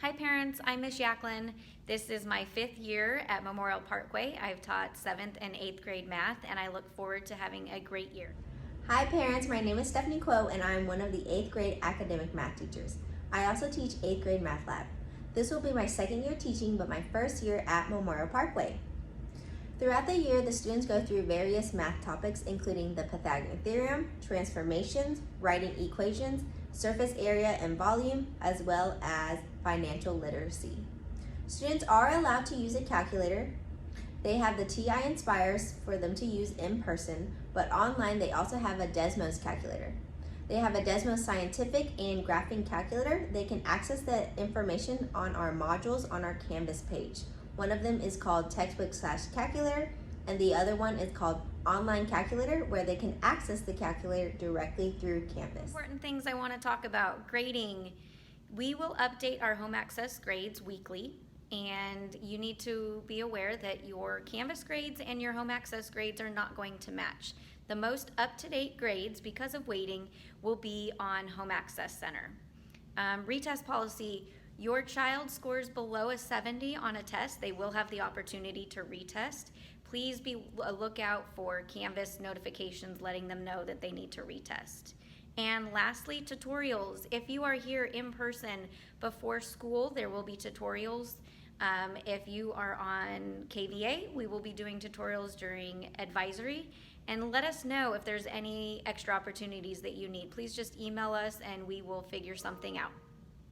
Hi parents, I'm Miss Jacqueline. This is my 5th year at Memorial Parkway. I've taught 7th and 8th grade math and I look forward to having a great year. Hi parents, my name is Stephanie Quo and I'm one of the 8th grade academic math teachers. I also teach 8th grade math lab. This will be my 2nd year teaching but my 1st year at Memorial Parkway. Throughout the year, the students go through various math topics including the Pythagorean theorem, transformations, writing equations, surface area and volume, as well as financial literacy. Students are allowed to use a calculator. They have the TI Inspires for them to use in person, but online they also have a Desmos Calculator. They have a Desmos Scientific and Graphing Calculator. They can access the information on our modules on our Canvas page. One of them is called Textbook/Calculator, and the other one is called Online Calculator, where they can access the calculator directly through Canvas. Important things I want to talk about: grading. We will update our home access grades weekly, and you need to be aware that your Canvas grades and your home access grades are not going to match. The most up-to-date grades, because of weighting, will be on Home Access Center. Retest policy: your child scores below a 70 on a test, they will have the opportunity to retest. Please be a lookout for Canvas notifications letting them know that they need to retest. And lastly, tutorials. If you are here in person before school, there will be tutorials. If you are on KVA, we will be doing tutorials during advisory. And let us know if there's any extra opportunities that you need. Please just email us and we will figure something out.